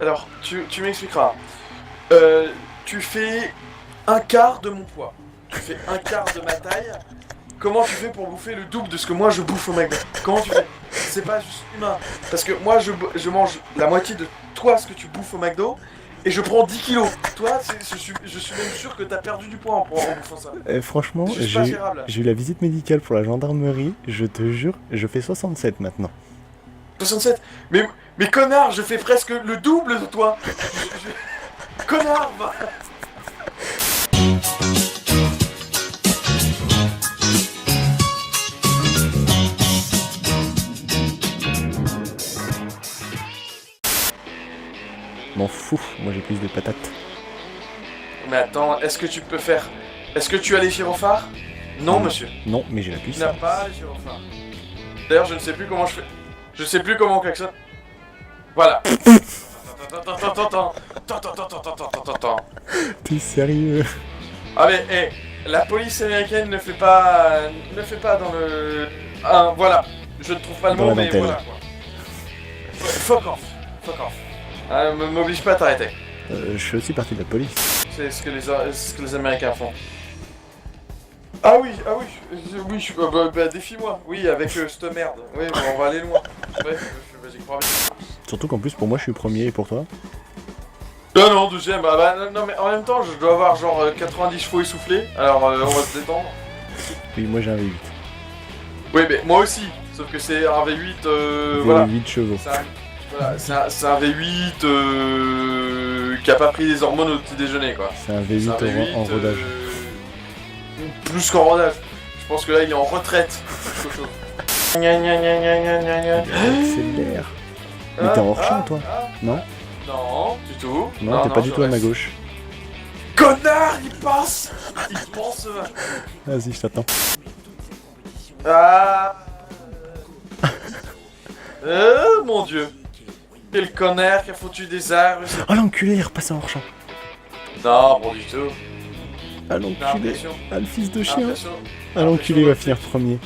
Alors, tu m'expliqueras. Tu fais un quart de mon poids. Tu fais un quart de ma taille. Comment tu fais pour bouffer le double de ce que moi je bouffe au McDo? Comment tu fais? C'est pas juste humain. Parce que moi je mange la moitié de toi ce que tu bouffes au McDo et je prends 10 kilos. Toi, je suis même sûr que t'as perdu du poids en bouffant ça. Franchement, C'est juste pas gérable. j'ai eu la visite médicale pour la gendarmerie, je te jure, je fais 67 maintenant. 67. Mais connard, je fais presque le double de toi. Connard va. M'en fous, moi j'ai plus de patates. Mais attends, est-ce que tu peux faire... Est-ce que tu as les gyrophares? Non, monsieur. Non, mais j'ai la Tu puce. n'as pas les gyrophares. D'ailleurs, je ne sais plus comment je fais. Je sais plus comment on klaxonne. Voilà. T'es sérieux? Ah mais, la police américaine ne fait pas dans le... voilà. Je ne trouve pas le Dans mot, la mais dentelle. voilà quoi. Fuck off. Fuck off. M'oblige pas à t'arrêter. Je suis aussi parti de la police. C'est ce que les Américains font. Ah oui, défie-moi. Oui, avec cette merde. Oui, bon, on va aller loin. Ouais, vas-y, crois bien. Surtout qu'en plus pour moi je suis premier et pour toi? Non, deuxième. Non, mais en même temps, je dois avoir genre 90 chevaux essoufflés. Alors, on va se détendre. Oui, moi j'ai un V8. Oui, mais moi aussi. Sauf que c'est un V8. V8 Voilà. chevaux. C'est un V8 qui a pas pris des hormones au petit déjeuner, quoi. C'est un V8, en rodage. Plus qu'en rodage. Je pense que là, il est en retraite. Quelque chose. Accélère. Mais t'es en hors-champ toi? Non? Non, du tout. Non, t'es pas du je tout à ma reste. gauche. Connard, il passe. Il pense. Vas-y, je t'attends. Ah. Mon dieu. Quel connard qui a foutu des arbres. Oh l'enculé, il est repassé en hors-champ. Non, bon du tout. Ah l'enculé. L'impression. Ah le fils de chien. Impression. Ah l'enculé va finir premier.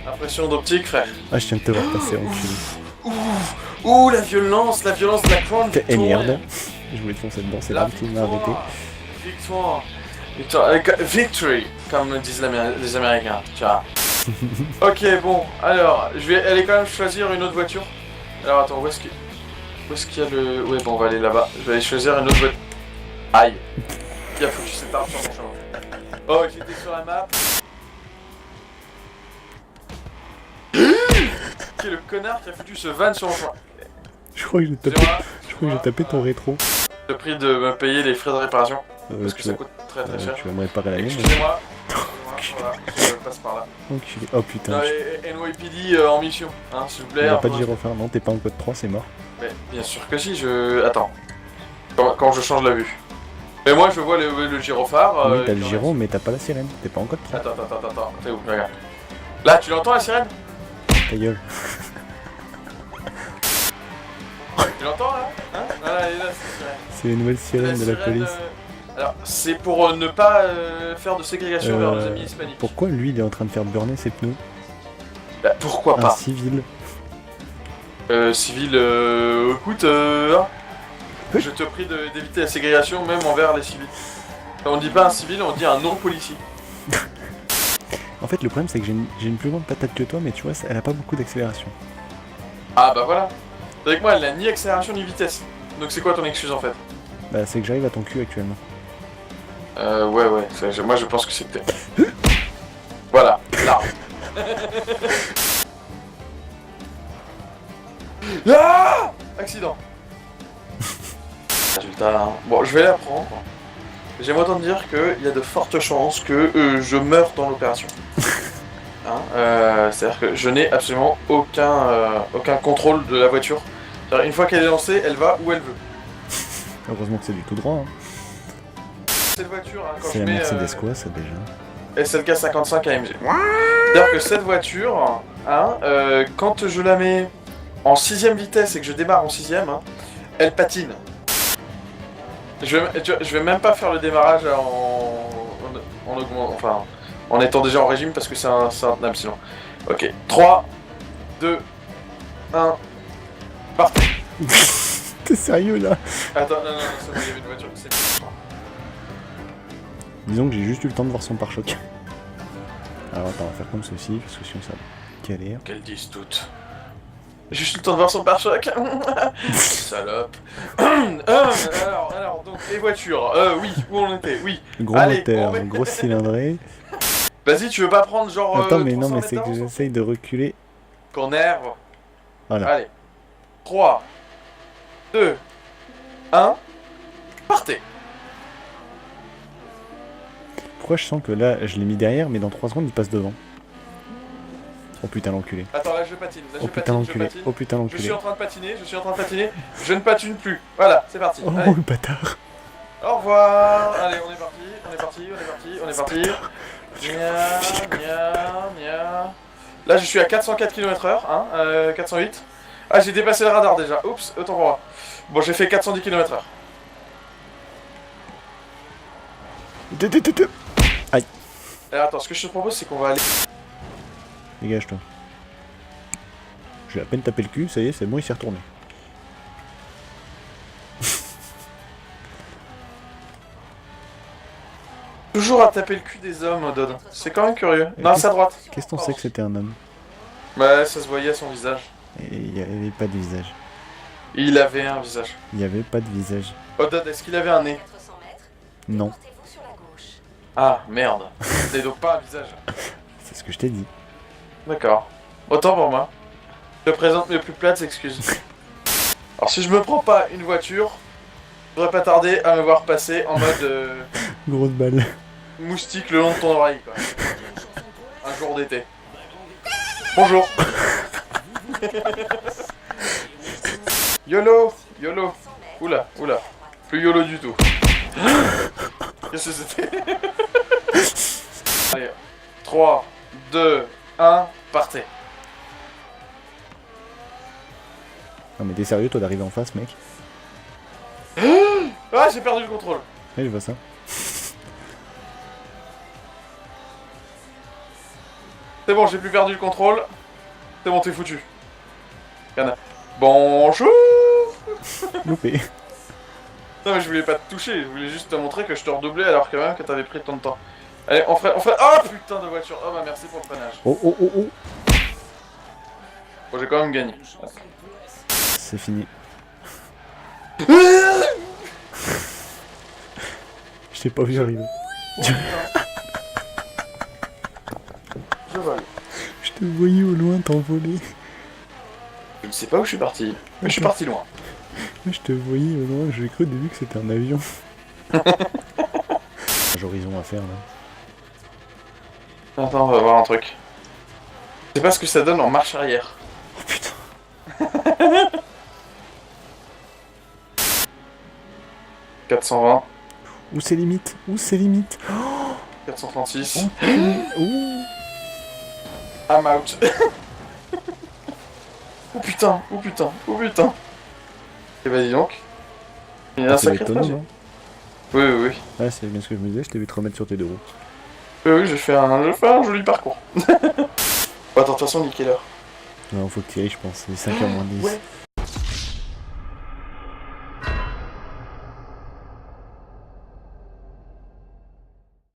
Impression d'optique, frère. Ah je viens de te voir passer enculé. Ouh, la violence de la Crown Eh Victoria. merde. Je voulais te foncer dedans, c'est La là qui m'a arrêté. Victoire. Victory, comme disent les Américains, tu vois. Ok, bon, alors, je vais aller quand même choisir une autre voiture. Alors attends, où est-ce qu'il y a le... Ouais, bon, on va aller là-bas. Je vais aller choisir une autre voiture. Aïe. Il a foutu cette arme sur mon chemin. Oh, j'étais sur la map. Qui est le connard qui a foutu ce van sur mon chemin? Je crois que j'ai tapé, ton rétro. Le prix de me payer les frais de réparation. Parce que tu ça vas- coûte très cher. tu vas me réparer la mienne. Excusez-moi. Voilà, je passe par là. Enculé. Oh putain. Non, NYPD en mission, hein, s'il vous Il plaît. n'y a un pas peu. de gyrophare, non, t'es pas en code 3, c'est mort. Mais bien sûr que si, Attends. Quand je change la vue. Mais moi je vois le gyrophare. Oui, t'as le gyro, mais t'as pas la sirène, t'es pas en code 3. Attends, t'es où? Regarde. Là, tu l'entends la sirène? Ta gueule. Tu l'entends là? Hein? Ah, elle est là, cette sirène. C'est les nouvelles sirènes de la police. Alors, c'est pour ne pas faire de ségrégation vers nos amis hispaniques. Pourquoi lui il est en train de faire burner ses pneus? Bah, pourquoi Un pas? civil. Civil, écoute, je te prie d'éviter la ségrégation même envers les civils. On dit pas un civil, on dit un non-policier. En fait, le problème c'est que j'ai une plus grande patate que toi, mais tu vois, elle a pas beaucoup d'accélération. Ah bah voilà. Avec moi, elle n'a ni accélération ni vitesse. Donc c'est quoi ton excuse en fait? Bah, c'est que j'arrive à ton cul actuellement. Ouais, moi je pense que c'était... Voilà, là. Ah, accident. Résultat, hein. Bon, je vais la prendre. J'aime autant dire qu'il y a de fortes chances que je meure dans l'opération. Hein, c'est-à-dire que je n'ai absolument aucun contrôle de la voiture. Une fois qu'elle est lancée, elle va où elle veut. Heureusement que c'est du tout droit. Hein. Cette voiture, hein, quand C'est je la mets Mercedes quoi, ça déjà? SLK 55 AMG. C'est-à-dire que cette voiture, hein, quand je la mets en 6ème vitesse et que je démarre en 6ème, hein, elle patine. Je vais même pas faire le démarrage en étant déjà en régime parce que c'est intenable sinon. Ok, 3, 2, 1, parti. T'es sérieux là? Attends, non, c'est bon, il y avait une voiture qui s'est... Disons que j'ai juste eu le temps de voir son pare-choc. Alors attends, on va faire comme ceci, parce que sinon ça va galérer. Qu'elle dise toutes. J'ai juste le temps de voir son pare-choc. Salope. alors, donc, les voitures. Oui, où on était? Oui. Gros Allez, moteur, on met- grosse cylindrée. Vas-y, tu veux pas prendre genre... Attends, mais non, 300 mais mètres c'est que d'avance j'essaye de reculer. Qu'on nerve. Voilà. Allez. 3, 2, 1. Partez. Pourquoi je sens que là, je l'ai mis derrière, mais dans 3 secondes, il passe devant? Oh putain, l'enculé. Attends, là je patine. Là, Oh je putain, patine, je l'enculé. patine. Oh putain, Je l'enculé. suis en train de patiner, je ne patine plus. Voilà, c'est parti. Oh, Allez. le bâtard. Au revoir. Allez, on est parti. Nia. Là, je suis à 404 km/h, hein, 408. Ah, j'ai dépassé le radar déjà. Oups, autant pour moi. Bon, j'ai fait 410 km/h. Alors, attends, ce que je te propose, c'est qu'on va aller... Dégage-toi. J'ai à peine tapé le cul, ça y est, c'est bon, il s'est retourné. Toujours à taper le cul des hommes, Dodd. C'est quand même curieux. Non, c'est à droite. Qu'est-ce qu'on sait que c'était un homme? Bah, ça se voyait à son visage. Et il n'y avait pas de visage. Il avait un visage. Il n'y avait pas de visage. Oh, Dodd, est-ce qu'il avait un nez? Non, Ah, merde. C'est donc pas un visage. c'est ce que je t'ai dit. D'accord. Autant pour moi. Je te présente mes plus plates excuses. Alors, si je me prends pas une voiture, je devrais pas tarder à me voir passer en mode Grosse balle. moustique le long de ton oreille, quoi. Un jour d'été. Bonjour. YOLO. Oula. Plus YOLO du tout. Qu'est-ce que c'était? Allez, 3, 2, 1, partez. Non mais t'es sérieux toi d'arriver en face mec? Ah, j'ai perdu le contrôle. Ouais, je vois ça. C'est bon, j'ai plus perdu le contrôle. C'est bon, t'es foutu. Yana. Bonjour. Loupé. Non mais je voulais pas te toucher, je voulais juste te montrer que je te redoublais alors que même que t'avais pris ton temps. Allez, on ferait... Oh putain de voiture. Oh bah merci pour le freinage. Oh. Bon, j'ai quand même gagné. C'est fini. Je t'ai pas vu arriver. Je vole. Je te voyais au loin t'envoler. Je ne sais pas où je suis parti, mais je suis parti loin. Moi je te voyais au loin, j'ai cru au début que c'était un avion. J'ai horizon à faire là. Attends, on va voir un truc. Je sais pas ce que ça donne en marche arrière. Oh putain. 420, Où c'est limite? 436. Ouh. I'm out. Oh putain. Et bah dis donc. Il y a un C'est sacré étonnant, trajet. non? Oui. Ah c'est bien ce que je me disais, je t'ai vu te remettre sur tes deux roues. Oui, j'ai fait un joli parcours. Bon, attends, de toute façon, nickel l'heure. Non, faut que tu y ailles je pense, c'est 5h moins 10. Ouais.